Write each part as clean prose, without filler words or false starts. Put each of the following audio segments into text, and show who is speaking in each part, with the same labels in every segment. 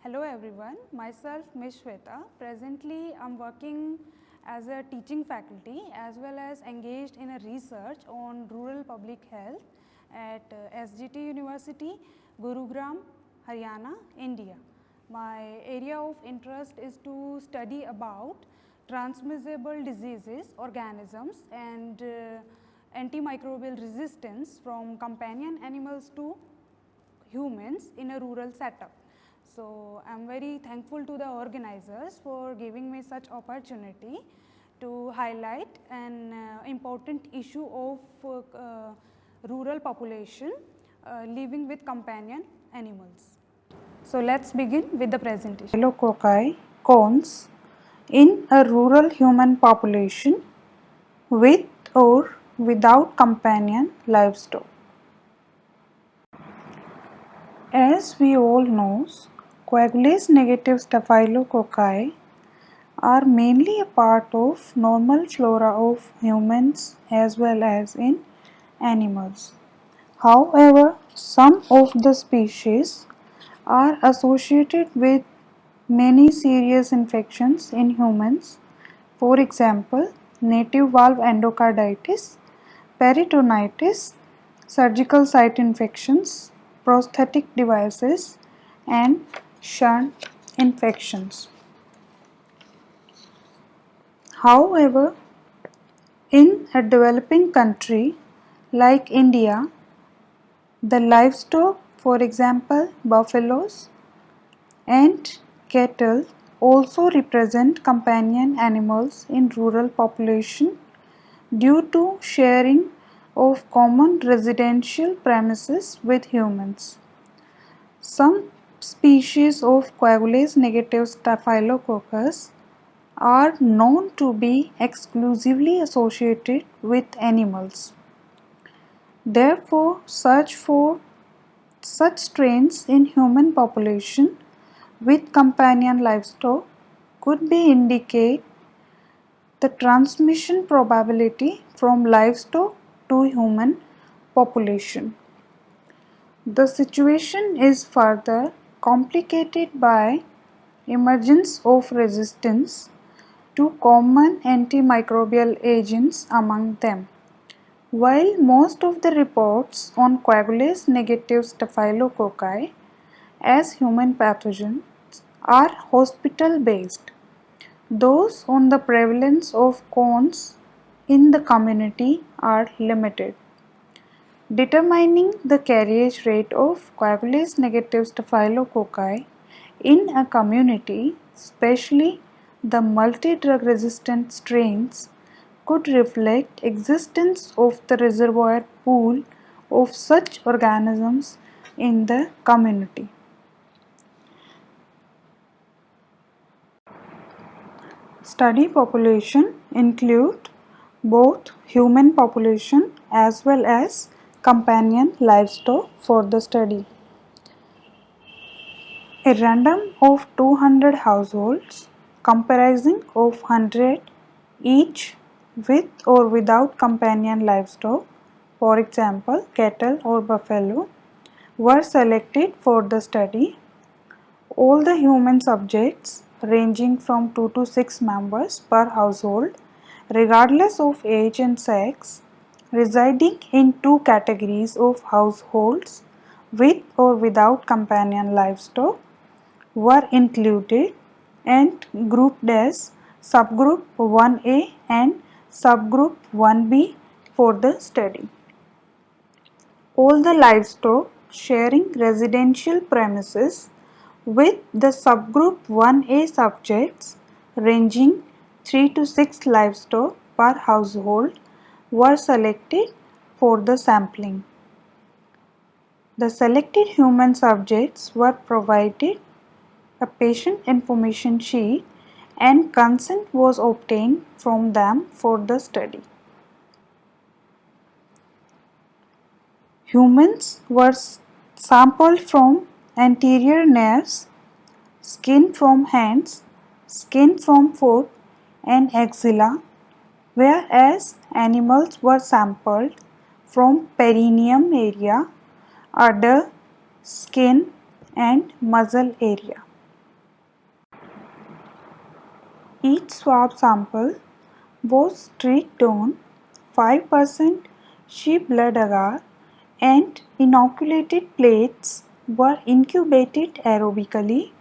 Speaker 1: Hello everyone, myself Ms. Sweta. Presently I am working as a teaching faculty as well as engaged in a research on rural public health at SGT University, Gurugram, Haryana, India. My area of interest is to study about transmissible diseases, organisms and antimicrobial resistance from companion animals to humans in a rural setup. So, I am very thankful to the organizers for giving me such opportunity to highlight an important issue of rural population living with companion animals. So, let us begin with the presentation.
Speaker 2: Staphylococci cones in a rural human population with or without companion livestock. As we all know, Coagulase negative Staphylococci are mainly a part of normal flora of humans as well as in animals. However, some of the species are associated with many serious infections in humans. For example, native valve endocarditis, peritonitis, surgical site infections, prosthetic devices and shunt infections. However, in a developing country like India, the livestock, for example buffaloes and cattle, also represent companion animals in rural population due to sharing of common residential premises with humans. Some species of Coagulase negative Staphylococcus are known to be exclusively associated with animals. Therefore, search for such strains in human population with companion livestock could be indicate the transmission probability from livestock to human population. The situation is further complicated by emergence of resistance to common antimicrobial agents among them. While most of the reports on Coagulase negative Staphylococci as human pathogens are hospital based, those on the prevalence of cones in the community are limited. Determining the carriage rate of Coagulase negative Staphylococci in a community, especially the multi-drug resistant strains, could reflect existence of the reservoir pool of such organisms in the community. Study population include both human population as well as companion livestock for the study. A random of 200 households comprising of 100 each with or without companion livestock, for example cattle or buffalo, were selected for the study. All the human subjects ranging from 2 to 6 members per household, regardless of age and sex, residing in two categories of households with or without companion livestock, were included and grouped as subgroup 1A and subgroup 1B for the study. All the livestock sharing residential premises with the subgroup 1A subjects ranging 3 to 6 livestock per household were selected for the sampling. The selected human subjects were provided a patient information sheet and consent was obtained from them for the study. Humans were sampled from anterior nares, skin from hands, skin from foot and axilla, whereas animals were sampled from perineum area, udder, skin and muzzle area. Each swab sample was streaked on 5% sheep blood agar and inoculated plates were incubated aerobically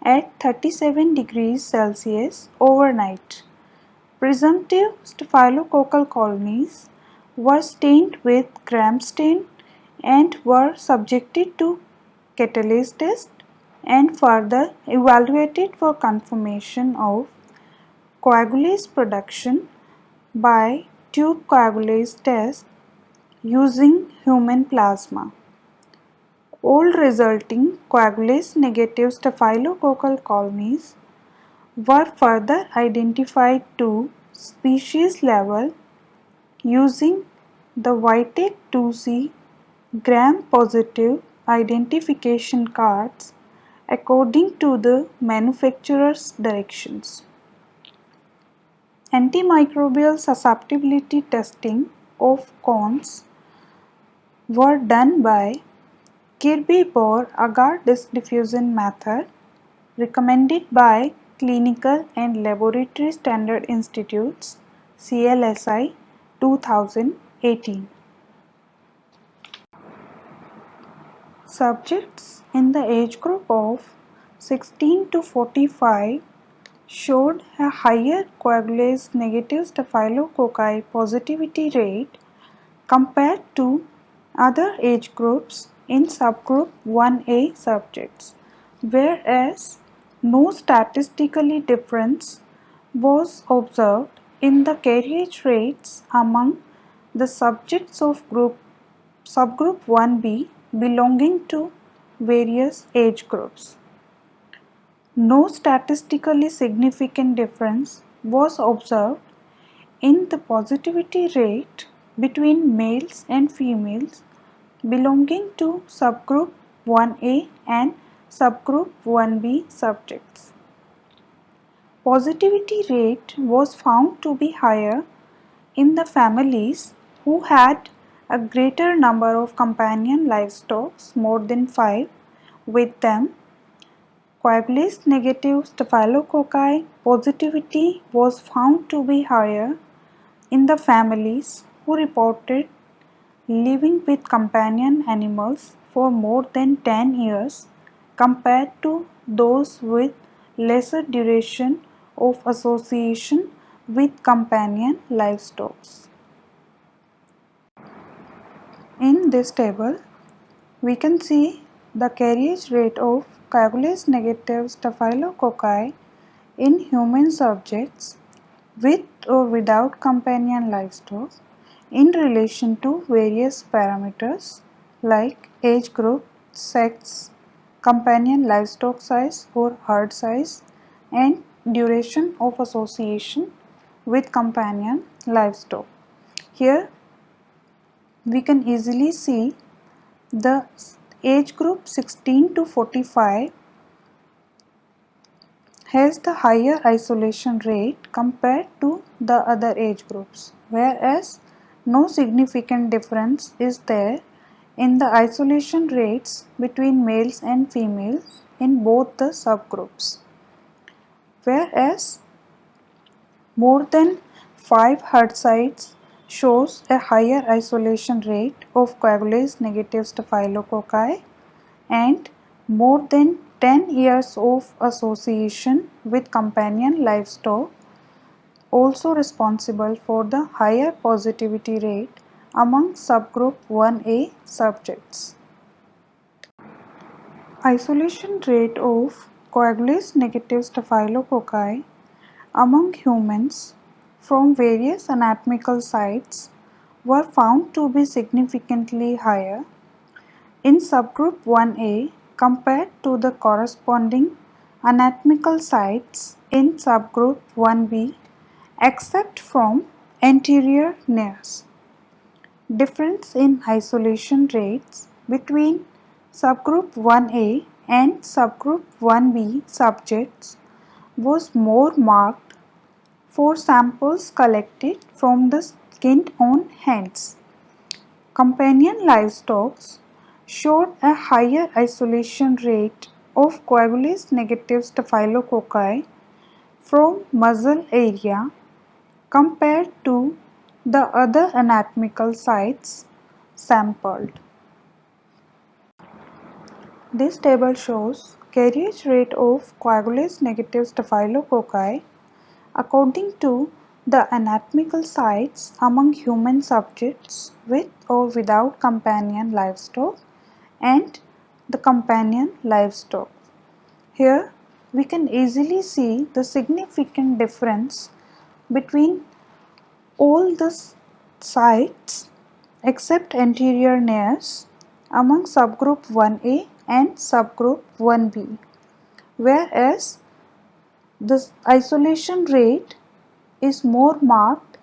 Speaker 2: at 37 degrees Celsius overnight. Presumptive staphylococcal colonies were stained with gram stain and were subjected to catalase test and further evaluated for confirmation of coagulase production by tube coagulase test using human plasma. All resulting coagulase negative staphylococcal colonies were further identified to species level using the Vitek 2C gram positive identification cards according to the manufacturer's directions. Antimicrobial susceptibility testing of cones were done by Kirby-Bohr agar disk diffusion method recommended by Clinical and Laboratory Standard Institutes CLSI 2018. Subjects in the age group of 16 to 45 showed a higher coagulase negative staphylococci positivity rate compared to other age groups in subgroup 1A subjects, whereas no statistically difference was observed in the carriage rates among the subjects of subgroup 1B belonging to various age groups. No statistically significant difference was observed in the positivity rate between males and females belonging to subgroup 1A and subgroup 1B subjects. Positivity rate was found to be higher in the families who had a greater number of companion livestock, more than 5, with them. Coagulase negative staphylococci positivity was found to be higher in the families who reported living with companion animals for more than 10 years compared to those with lesser duration of association with companion livestock. In this table, we can see the carriage rate of coagulase negative staphylococci in human subjects with or without companion livestock in relation to various parameters like age group, sex, companion livestock size or herd size, and duration of association with companion livestock. Here we can easily see the age group 16 to 45 has the higher isolation rate compared to the other age groups, whereas no significant difference is there in the isolation rates between males and females in both the subgroups. Whereas more than 5 herd sites shows a higher isolation rate of coagulase negative staphylococci and more than 10 years of association with companion livestock also responsible for the higher positivity rate among subgroup 1A subjects. Isolation rate of coagulase negative staphylococci among humans from various anatomical sites were found to be significantly higher in subgroup 1A compared to the corresponding anatomical sites in subgroup 1B except from anterior nares. Difference in isolation rates between subgroup 1A and subgroup 1B subjects was more marked for samples collected from the skinned on hands. Companion livestock showed a higher isolation rate of coagulase negative staphylococci from muscle area compared to the other anatomical sites sampled. This table shows carriage rate of coagulase negative staphylococci according to the anatomical sites among human subjects with or without companion livestock and the companion livestock. Here we can easily see the significant difference between all the sites except anterior nares among subgroup 1A and subgroup 1B, whereas the isolation rate is more marked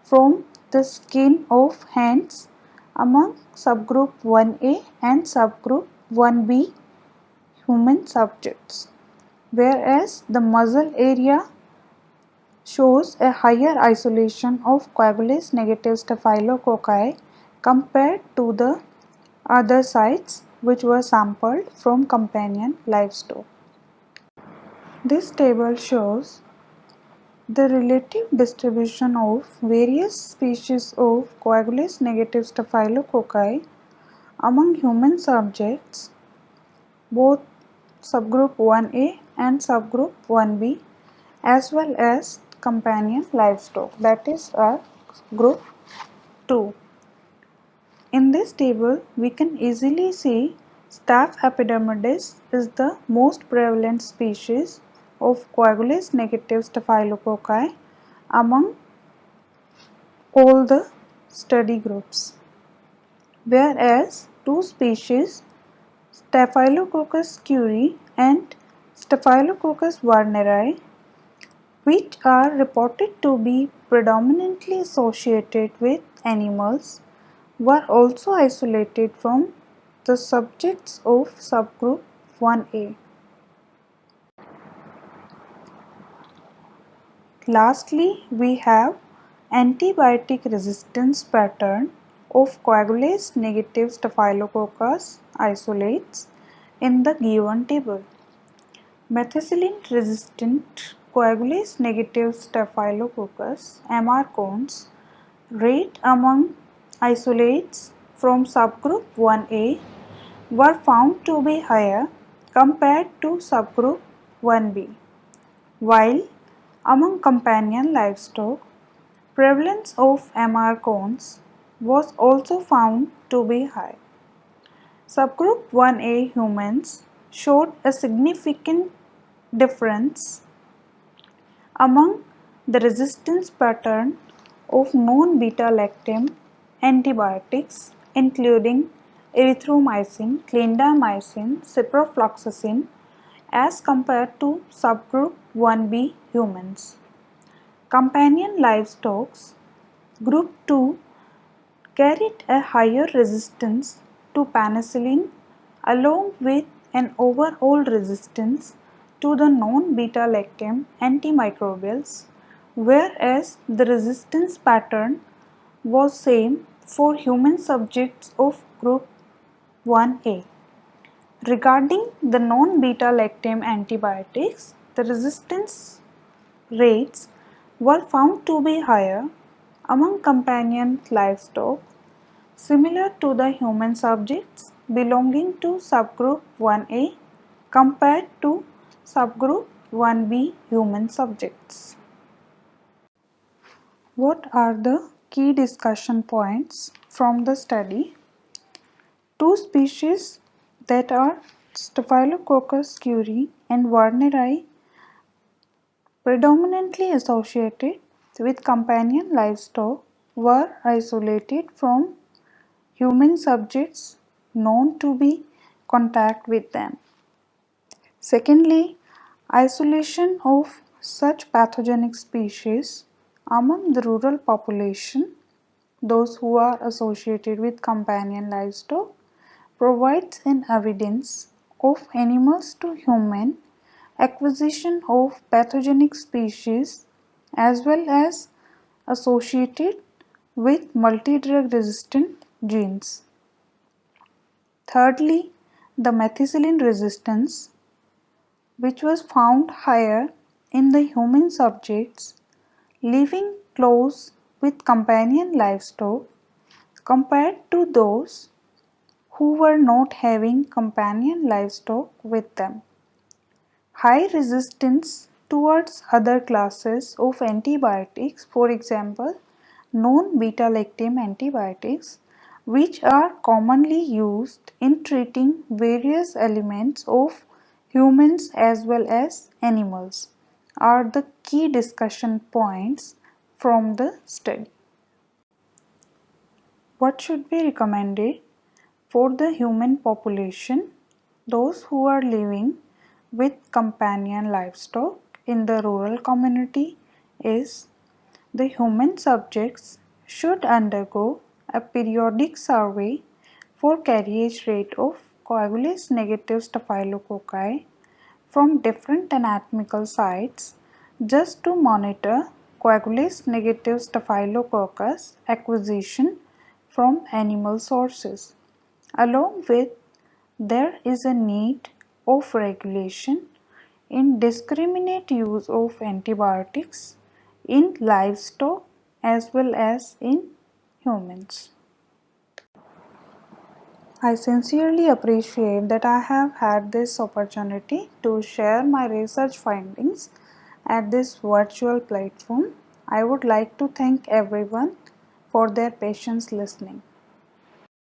Speaker 2: from the skin of hands among subgroup 1A and subgroup 1B human subjects, whereas the muscle area shows a higher isolation of coagulase negative staphylococci compared to the other sites which were sampled from companion livestock. This table shows the relative distribution of various species of coagulase negative staphylococci among human subjects, both subgroup 1A and subgroup 1B, as well as companion livestock, that is group 2. In this table, we can easily see Staph epidermidis is the most prevalent species of coagulase negative staphylococci among all the study groups, whereas two species Staphylococcus aureus and Staphylococcus warneri, which are reported to be predominantly associated with animals, were also isolated from the subjects of subgroup 1A. Lastly, we have antibiotic resistance pattern of coagulase negative Staphylococcus isolates in the given table. Methicillin resistant coagulase negative Staphylococcus MR rate among isolates from subgroup 1A were found to be higher compared to subgroup 1B, while among companion livestock, prevalence of MR cones was also found to be high. Subgroup 1A humans showed a significant difference among the resistance pattern of non-beta-lactam antibiotics including erythromycin, clindamycin, ciprofloxacin as compared to subgroup 1B humans. Companion livestock group 2 carried a higher resistance to penicillin along with an overall resistance to the non-beta-lactam antimicrobials, whereas the resistance pattern was same for human subjects of group 1A. Regarding the non-beta-lactam antibiotics, the resistance rates were found to be higher among companion livestock, similar to the human subjects belonging to subgroup 1A compared to subgroup 1B human subjects. What are the key discussion points from the study? Two species that are Staphylococcus aureus and warneri predominantly associated with companion livestock were isolated from human subjects known to be contact with them. Secondly, isolation of such pathogenic species among the rural population, those who are associated with companion livestock, provides an evidence of animals to human acquisition of pathogenic species as well as associated with multi-drug resistant genes. Thirdly, the methicillin resistance, which was found higher in the human subjects living close with companion livestock compared to those who were not having companion livestock with them. High resistance towards other classes of antibiotics, for example, non-beta-lactam antibiotics, which are commonly used in treating various elements of humans as well as animals, are the key discussion points from the study. What should be recommended for the human population, those who are living with companion livestock in the rural community, is the human subjects should undergo a periodic survey for carriage rate of Coagulase negative Staphylococci from different anatomical sites just to monitor Coagulase negative Staphylococcus acquisition from animal sources. Along with, there is a need of regulation in discriminate use of antibiotics in livestock as well as in humans. I sincerely appreciate that I have had this opportunity to share my research findings at this virtual platform. I would like to thank everyone for their patience listening.